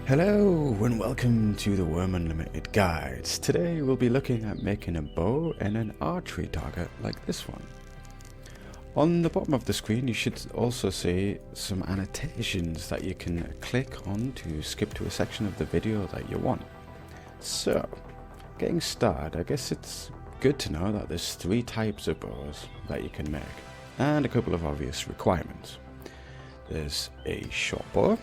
Hello and welcome to the Wurm Unlimited Guides. Today we'll be looking at making a bow and an archery target like this one. On the bottom of the screen you should also see some annotations that you can click on to skip to a section of the video that you want. So, getting started, I guess it's good to know that there's 3 types of bows that you can make, and a couple of obvious requirements. There's a short bow,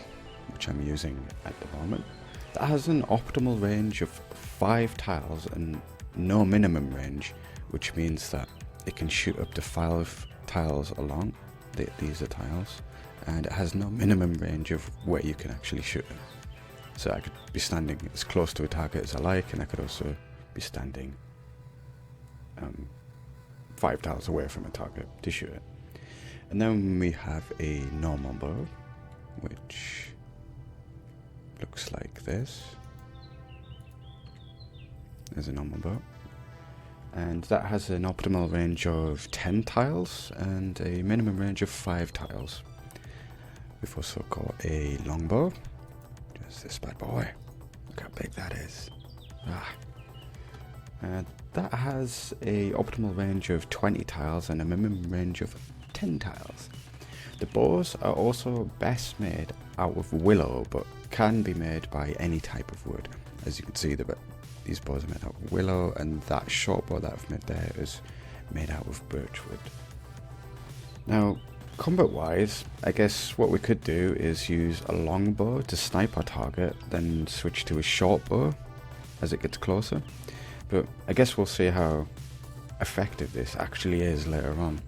which I'm using at the moment, that has an optimal range of 5 tiles and no minimum range, which means that it can shoot up to 5 tiles along. These are tiles, and it has no minimum range of where you can actually shoot it. So I could be standing as close to a target as I like, and I could also be standing 5 tiles away from a target to shoot it. And then we have a normal bow, which looks like this. There's a normal bow, and that has an optimal range of 10 tiles and a minimum range of 5 tiles. We've also got a longbow, just this bad boy. Look how big that is. That has a optimal range of 20 tiles and a minimum range of 10 tiles. The bows are also best made out of willow, but can be made by any type of wood. As you can see, these bows are made out of willow, and that short bow that I've made there is made out of birch wood. Now, combat wise, I guess what we could do is use a long bow to snipe our target, then switch to a short bow as it gets closer. But I guess we'll see how effective this actually is later on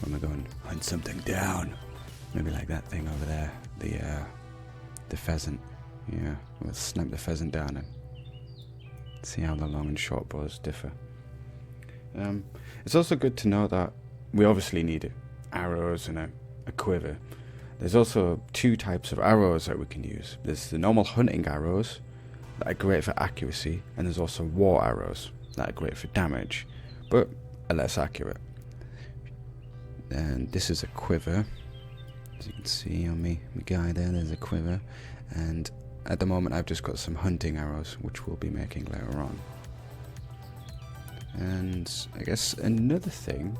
when we go and hunt something down. Maybe like that thing over there, the pheasant. Yeah, we'll snipe the pheasant down and see how the long and short bows differ. It's also good to know that we obviously need arrows and a quiver. There's also 2 types of arrows that we can use. There's the normal hunting arrows that are great for accuracy, and there's also war arrows that are great for damage, but are less accurate. And this is a quiver. As you can see on my guy there's a quiver, and at the moment I've just got some hunting arrows which we'll be making later on. And I guess another thing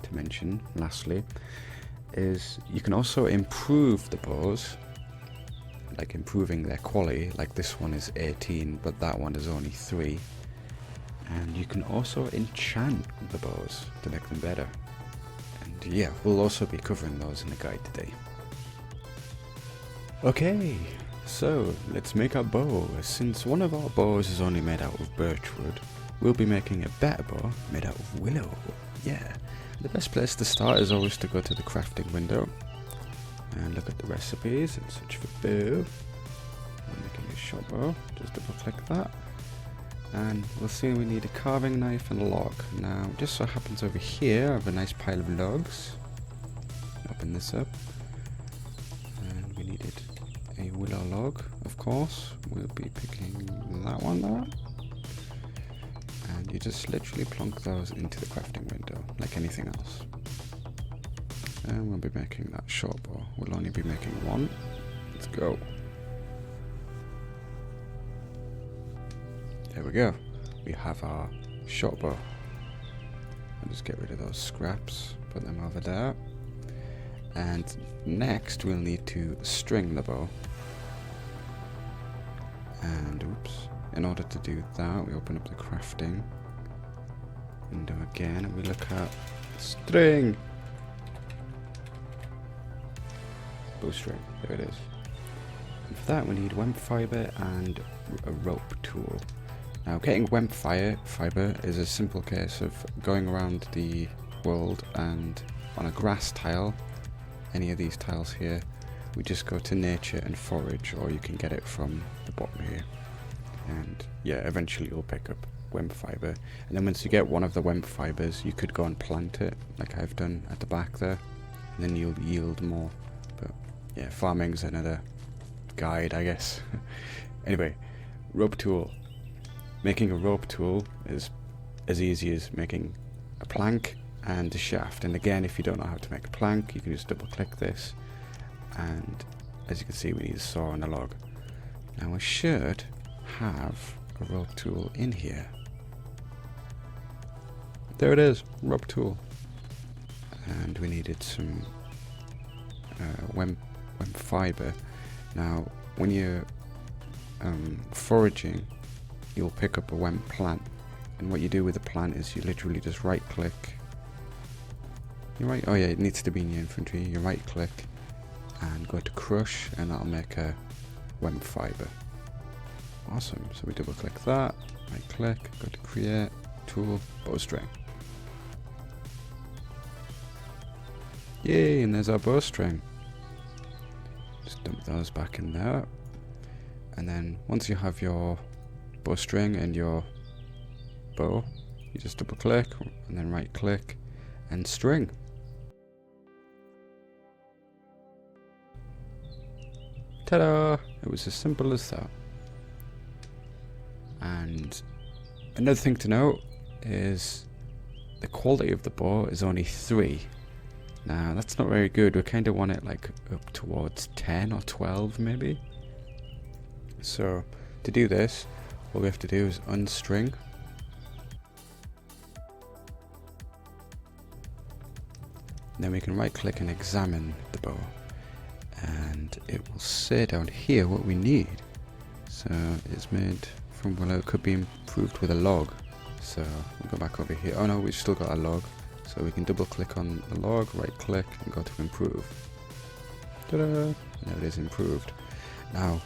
to mention lastly is you can also improve the bows, like improving their quality. Like this one is 18 but that one is only 3, and you can also enchant the bows to make them better. And yeah, we'll also be covering those in the guide today. Okay, so let's make our bow. Since one of our bows is only made out of birch wood, we'll be making a better bow made out of willow. Yeah, the best place to start is always to go to the crafting window and look at the recipes and search for bow. I'm making a short bow, just double click that, and we'll see we need a carving knife and a log. Now, just so happens over here I have a nice pile of logs. Open this up, and we needed a willow log, of course. We'll be picking that one there, and you just literally plonk those into the crafting window like anything else. And we'll be making that short bow. We'll only be making 1. Let's go. There we go. We have our short bow. I'll just get rid of those scraps, put them over there. And next we'll need to string the bow. And oops, in order to do that we open up the crafting window again, and we look at string. Bowstring, there it is. And for that we need wemp fibre and a rope tool. Now, getting wemp fibre is a simple case of going around the world, and on a grass tile, any of these tiles here, we just go to nature and forage, or you can get it from the bottom here. And yeah, eventually you'll pick up wemp fibre, and then once you get one of the wemp fibres you could go and plant it like I've done at the back there, and then you'll yield more. But yeah, farming's another guide, I guess. Anyway, rope tool. Making a rope tool is as easy as making a plank and a shaft. And again, if you don't know how to make a plank, you can just double click this, and as you can see we need a saw and a log. Now we should have a rope tool in here. There it is, rope tool. And we needed some Wurm fiber. Now, when you're foraging, you'll pick up a Wurm plant. And what you do with the plant is you literally just right click. Oh yeah, it needs to be in your inventory. You right click and go to crush, and that'll make a Wurm fiber. Awesome. So we double click that, right click, go to create, tool, bowstring. Yay, and there's our bowstring. Just dump those back in there. And then once you have your bowstring and your bow, you just double click and then right click and string. Ta-da! It was as simple as that. And another thing to note is the quality of the bow is only 3. Now that's not very good. We kind of want it like up towards 10 or 12 maybe. So to do this, all we have to do is unstring. Then we can right click and examine the bow, and it will say down here what we need. So it's made from willow, it could be improved with a log. So we'll go back over here. Oh no, we've still got a log. So we can double click on the log, right click and go to improve. Ta-da! And there it is, improved. Now,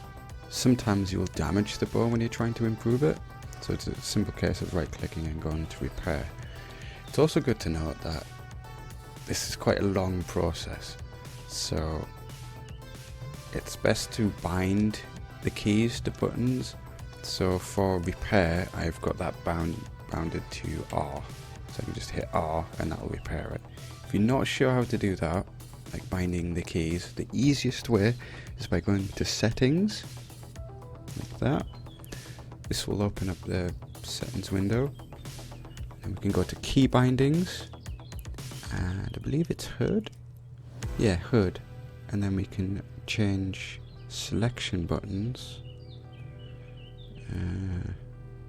sometimes you will damage the bow when you're trying to improve it. So it's a simple case of right clicking and going to repair. It's also good to note that this is quite a long process. So it's best to bind the keys to buttons. So for repair, I've got that bounded to R. So I can just hit R and that'll repair it. If you're not sure how to do that, like binding the keys, the easiest way is by going to settings, like that. This will open up the settings window. And we can go to key bindings, and I believe it's HUD. Yeah, HUD. And then we can change selection buttons.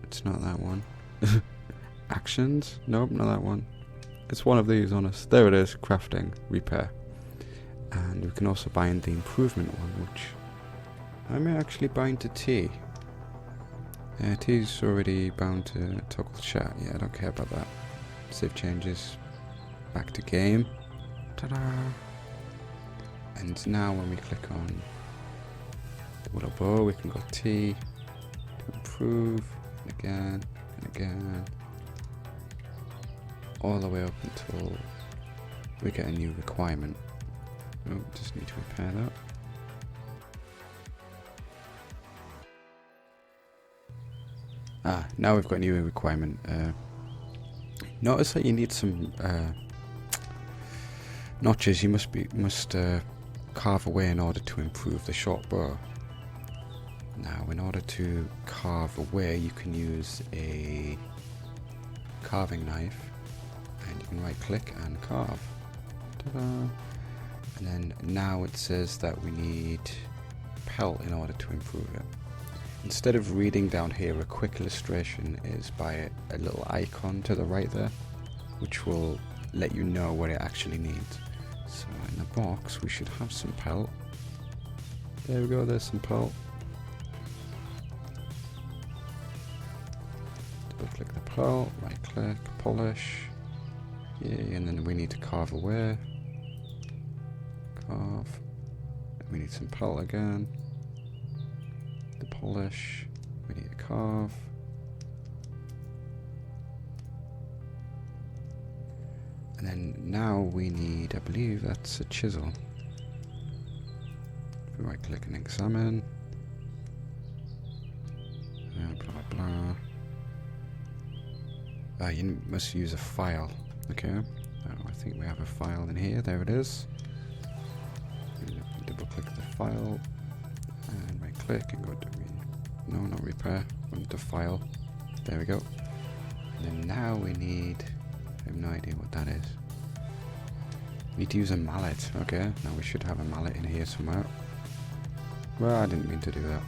It's not that one. Actions? Nope, not that one. It's one of these on us. There it is, crafting, repair. And we can also bind the improvement one, which I may actually bind to T. T's already bound to toggle chat. Yeah, I don't care about that. Save changes. Back to game. Ta-da! And now when we click on the willow bow, we can go T to improve, and again, and again. All the way up until we get a new requirement. Oh, just need to repair that. Now we've got a new requirement. Notice that you need some notches. You must carve away in order to improve the short bow. Now, in order to carve away, you can use a carving knife, and you can right click and carve. Ta-da! And then now it says that we need pelt in order to improve it. Instead of reading down here, a quick illustration is by a little icon to the right there, which will let you know what it actually needs. So in the box we should have some pelt. There we go, there's some pelt. Double click the pelt, right click, polish. Yay, and then we need to carve away. Carve. We need some pelt again. The polish. We need to carve. And then now we need, I believe that's a chisel. If we right click and examine. Blah blah blah. You must use a file. Okay. I think we have a file in here. There it is. Double click the file and right click and go to not repair. Go to file. There we go. And then now we need, I have no idea what that is. We need to use a mallet. Okay. Now we should have a mallet in here somewhere. Well, I didn't mean to do that.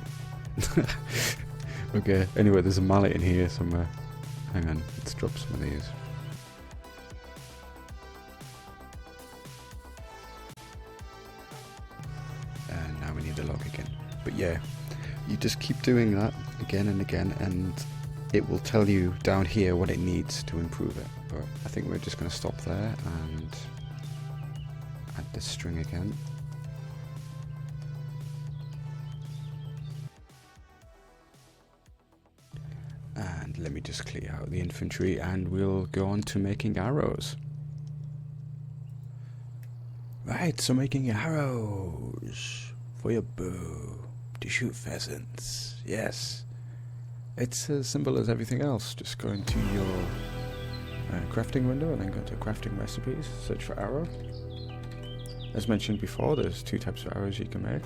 Okay, anyway, there's a mallet in here somewhere. Hang on, let's drop some of these. And now we need the log again. But yeah, you just keep doing that again and again, and it will tell you down here what it needs to improve it. But I think we're just going to stop there and add the string again. And let me just clear out the infantry and we'll go on to making arrows. Right, so making arrows for your bow to shoot pheasants. Yes, it's as simple as everything else. Just go into your crafting window and then go to crafting recipes, search for arrow. As mentioned before, there's two types of arrows you can make,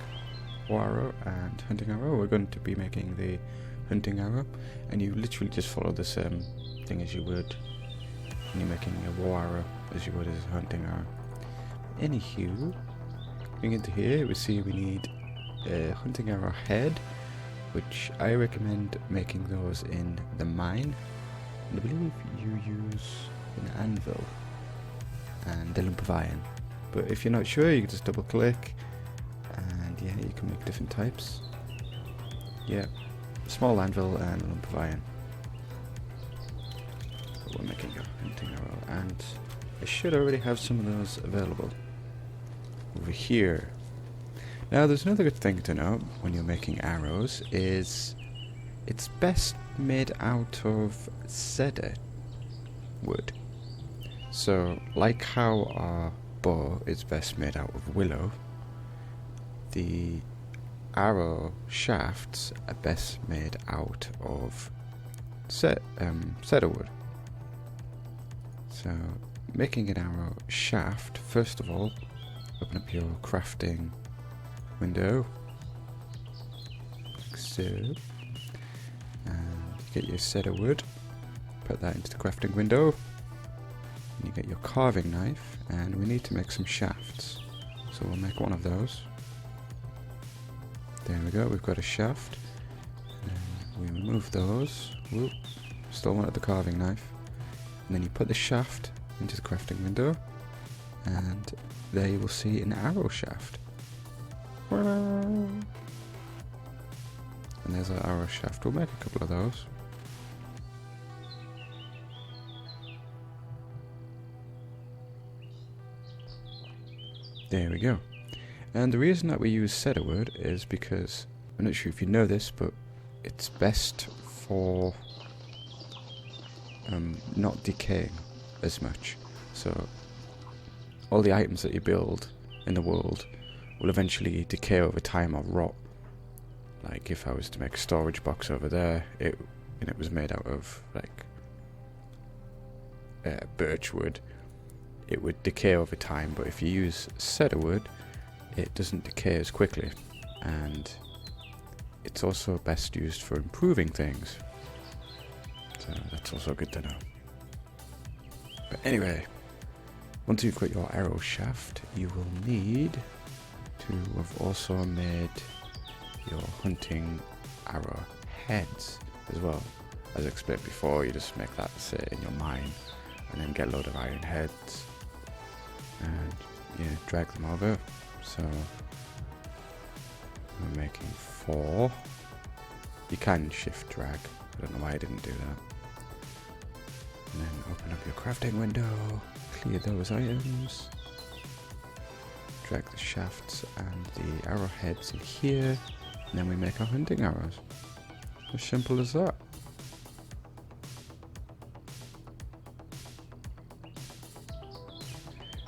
bow arrow and hunting arrow. We're going to be making the hunting arrow, and you literally just follow the same thing as you would when you're making a bow arrow as you would as a hunting arrow. Anywho, going into here, we see we need a hunting arrow head, which I recommend making those in the mine. And I believe you use an anvil and a lump of iron. But if you're not sure, you can just double click, and yeah, you can make different types. Yeah. Small anvil and a lump of iron. But we're making a hunting arrow, and I should already have some of those available over here. Now there's another good thing to know when you're making arrows is it's best made out of cedar wood. So like how our bow is best made out of willow, the arrow shafts are best made out of cedar wood. So making an arrow shaft, first of all, open up your crafting window like so, and get your cedar wood, put that into the crafting window, and you get your carving knife, and we need to make some shafts, so we'll make one of those. There we go, we've got a shaft. And we remove those. Whoop, still wanted the carving knife. And then you put the shaft into the crafting window, and there you will see an arrow shaft. And there's our arrow shaft. We'll make a couple of those. There we go. And the reason that we use cedar wood is because, I'm not sure if you know this, but it's best for not decaying as much. So all the items that you build in the world will eventually decay over time or rot. Like if I was to make a storage box over there, it was made out of like birch wood, it would decay over time. But if you use cedar wood, it doesn't decay as quickly, and it's also best used for improving things. So that's also good to know. But anyway, once you've got your arrow shaft, you will need to have also made your hunting arrow heads as well. As I explained before, you just make that sit in your mine and then get a load of iron heads and drag them over. So we're making 4. You can shift drag. I don't know why I didn't do that. And then open up your crafting window, clear those items, drag the shafts and the arrowheads in here, and then we make our hunting arrows. As simple as that.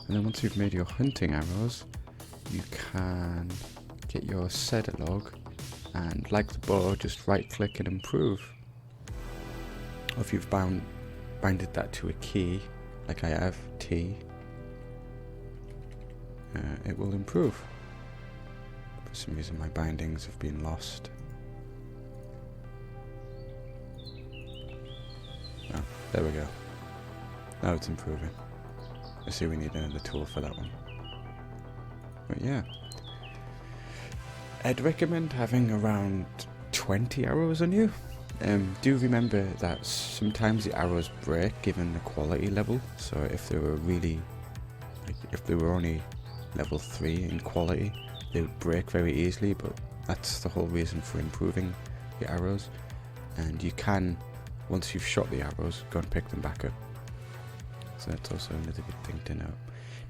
And then once you've made your hunting arrows, you can get your cedar log and, like the bow, just right click and improve. Or if you've binded that to a key, like I have, T, it will improve. For some reason my bindings have been lost. Oh, there we go. Now it's improving. I see we need another tool for that one. But yeah, I'd recommend having around 20 arrows on you. Do remember that sometimes the arrows break given the quality level, so if they were really, like, if they were only level 3 in quality, they would break very easily, but that's the whole reason for improving the arrows. And you can, once you've shot the arrows, go and pick them back up. So that's also another good thing to know.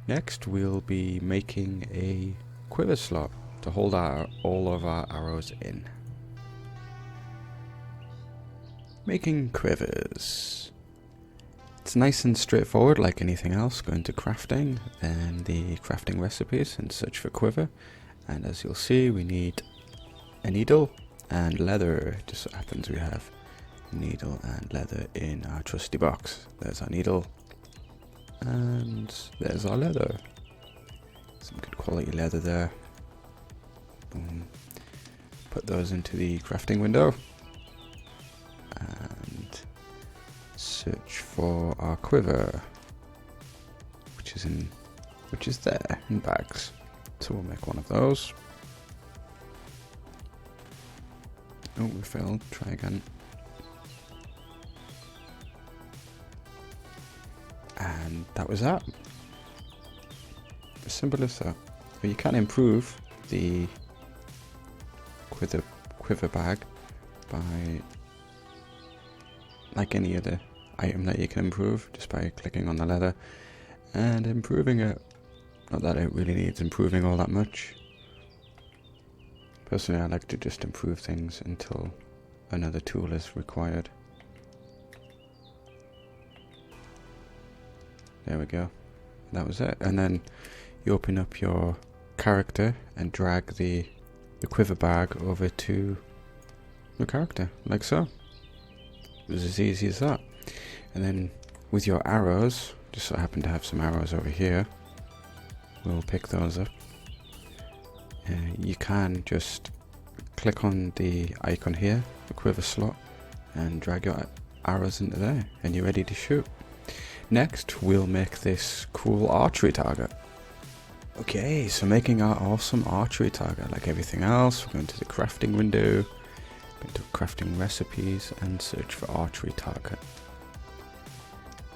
Next we'll be making a quiver slot to hold all of our arrows in. Making quivers. It's nice and straightforward like anything else. Go into crafting, then the crafting recipes and search for quiver. And as you'll see, we need a needle and leather. Just so happens we have needle and leather in our trusty box. There's our needle and there's our leather. Some good quality leather there. Boom. Put those into the crafting window and search for our quiver, which is there in bags. So we'll make one of those. Oh, we failed. Try again. And that was that. As simple as that. But you can improve the quiver bag by, like any other item that you can improve, just by clicking on the leather and improving it. Not that it really needs improving all that much. Personally, I like to just improve things until another tool is required. There we go. That was it. And then you open up your character and drag the quiver bag over to your character, like so. It was as easy as that. And then with your arrows, just so I happen to have some arrows over here, we'll pick those up. You can just click on the icon here, the quiver slot, and drag your arrows into there, and you're ready to shoot. Next, we'll make this cool archery target. Okay, so making our awesome archery target, like everything else, we're going to the crafting window, go to crafting recipes, and search for archery target.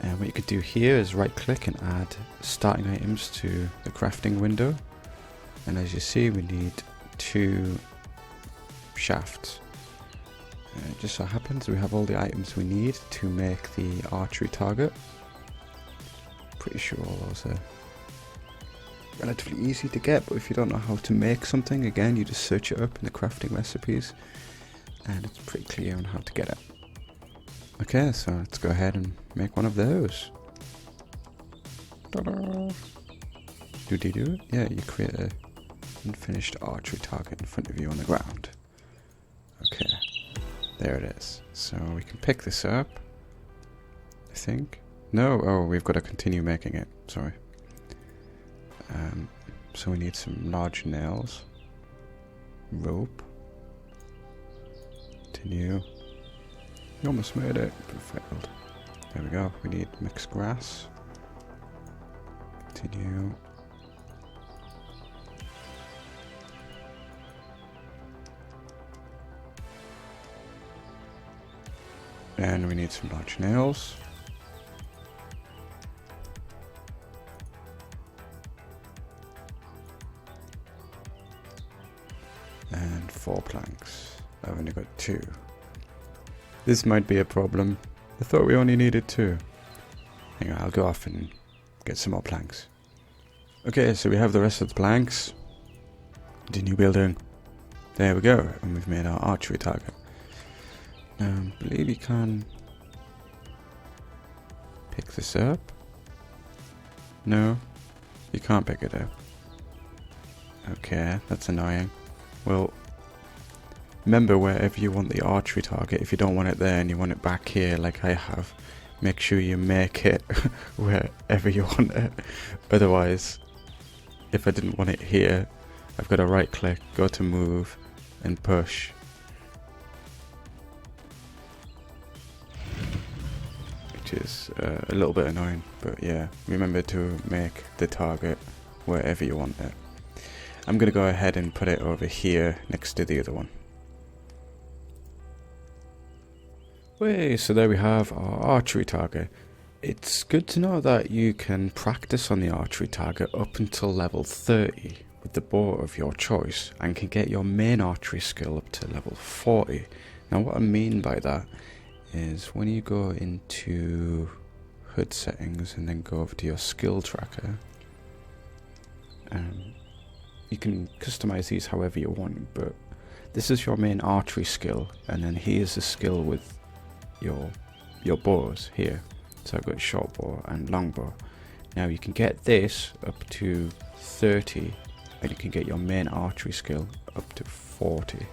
And what you could do here is right click and add starting items to the crafting window. And as you see, we need 2 shafts. It just so happens we have all the items we need to make the archery target. Pretty sure all those are relatively easy to get, but if you don't know how to make something, again, you just search it up in the crafting recipes and it's pretty clear on how to get it. Okay, so let's go ahead and make one of those. Ta-da! Do it? Yeah, you create a unfinished archery target in front of you on the ground. Okay, there it is. So we can pick this up, I think. No, oh, we've got to continue making it, sorry. So we need some large nails, rope, continue. We almost made it, but failed. There we go, we need mixed grass, continue. And we need some large nails. And 4 planks. I've only got 2. This might be a problem. I thought we only needed 2. Hang on, I'll go off and get some more planks. Okay, so we have the rest of the planks. Continue building. There we go, and we've made our archery target. Now, I believe you can pick this up. No, you can't pick it up. Okay, that's annoying. Well, remember, wherever you want the archery target, if you don't want it there and you want it back here like I have, make sure you make it wherever you want it. Otherwise, if I didn't want it here, I've got to right click, go to move and push. Which is a little bit annoying, but yeah, remember to make the target wherever you want it. I'm going to go ahead and put it over here next to the other one. Way, so there we have our archery target. It's good to know that you can practice on the archery target up until level 30 with the bow of your choice, and can get your main archery skill up to level 40. Now what I mean by that is when you go into HUD settings and then go over to your skill tracker, you can customize these however you want, but this is your main archery skill, and then here's the skill with your bows here. So I've got short bow and long bow. Now you can get this up to 30, and you can get your main archery skill up to 40,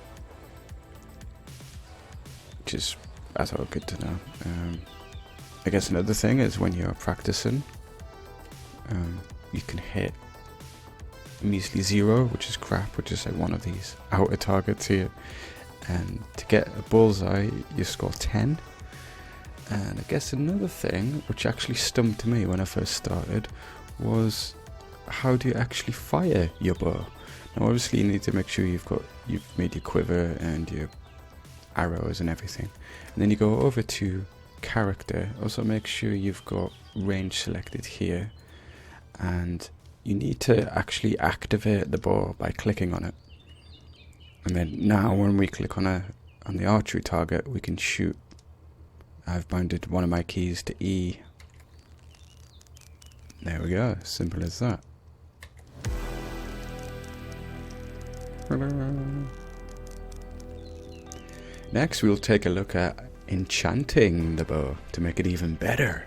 which is that's all good to know. I guess another thing is when you're practicing, you can hit measly 0, which is crap, which is like one of these outer targets here, and to get a bullseye you score 10. And I guess another thing which actually stumped me when I first started was how do you actually fire your bow? Now obviously you need to make sure you've made your quiver and your arrows and everything, and then you go over to character. Also make sure you've got range selected here, and you need to actually activate the bow by clicking on it. And then now when we click on the archery target, we can shoot. I've bounded one of my keys to E. There we go, simple as that. Next we'll take a look at enchanting the bow to make it even better.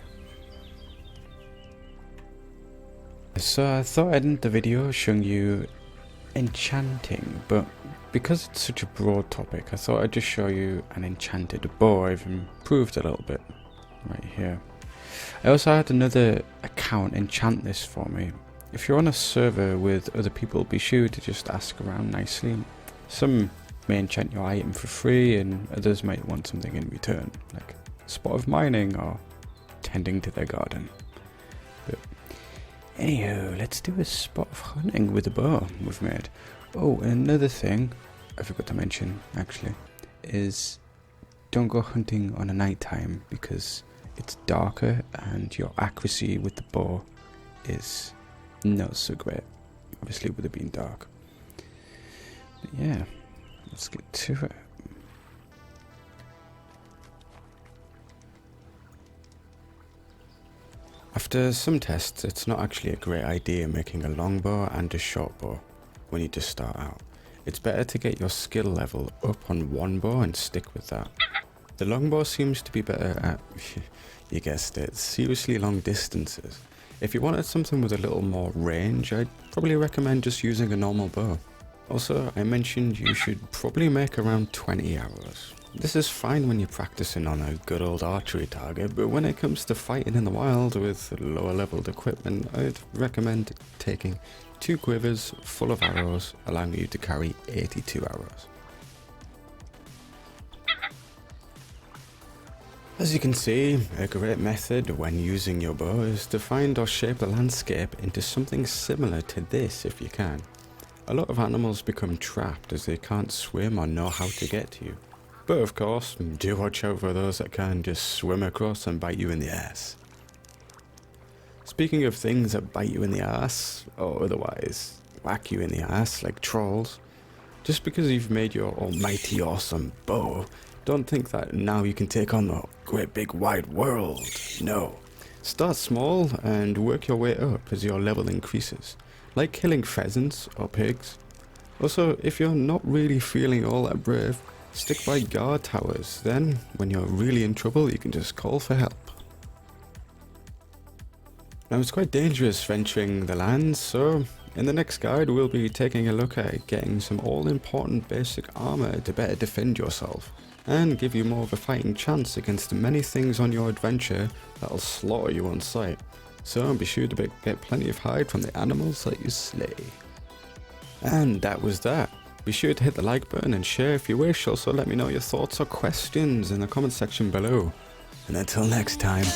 So I thought I'd end the video showing you enchanting, but because it's such a broad topic, I thought I'd just show you an enchanted bow. I've improved a little bit right here. I also had another account enchant this for me. If you're on a server with other people, be sure to just ask around nicely. Some may enchant your item for free, and others might want something in return, like a spot of mining or tending to their garden. But anyhow, let's do a spot of hunting with the bow we've made. Oh, and another thing I forgot to mention, actually, is don't go hunting on a night time because it's darker and your accuracy with the bow is not so great, obviously with it being dark. But yeah, let's get to it. After some tests, it's not actually a great idea making a longbow and a short bow when you just start out. It's better to get your skill level up on one bow and stick with that. The longbow seems to be better at, you guessed it, seriously long distances. If you wanted something with a little more range, I'd probably recommend just using a normal bow. Also, I mentioned you should probably make around 20 arrows. This is fine when you're practicing on a good old archery target, but when it comes to fighting in the wild with lower leveled equipment, I'd recommend taking 2 quivers full of arrows, allowing you to carry 82 arrows. As you can see, a great method when using your bow is to find or shape the landscape into something similar to this if you can. A lot of animals become trapped as they can't swim or know how to get to you. But of course, do watch out for those that can just swim across and bite you in the ass. Speaking of things that bite you in the ass, or otherwise whack you in the ass like trolls, just because you've made your almighty awesome bow, don't think that now you can take on the great big wide world. No. Start small and work your way up as your level increases, like killing pheasants or pigs. Also, if you're not really feeling all that brave, stick by guard towers, then when you're really in trouble you can just call for help. Now it's quite dangerous venturing the lands, so in the next guide we'll be taking a look at getting some all-important basic armor to better defend yourself, and give you more of a fighting chance against the many things on your adventure that'll slaughter you on sight. So be sure to get plenty of hide from the animals that you slay. And that was that. Be sure to hit the like button and share if you wish. Also let me know your thoughts or questions in the comment section below. And until next time.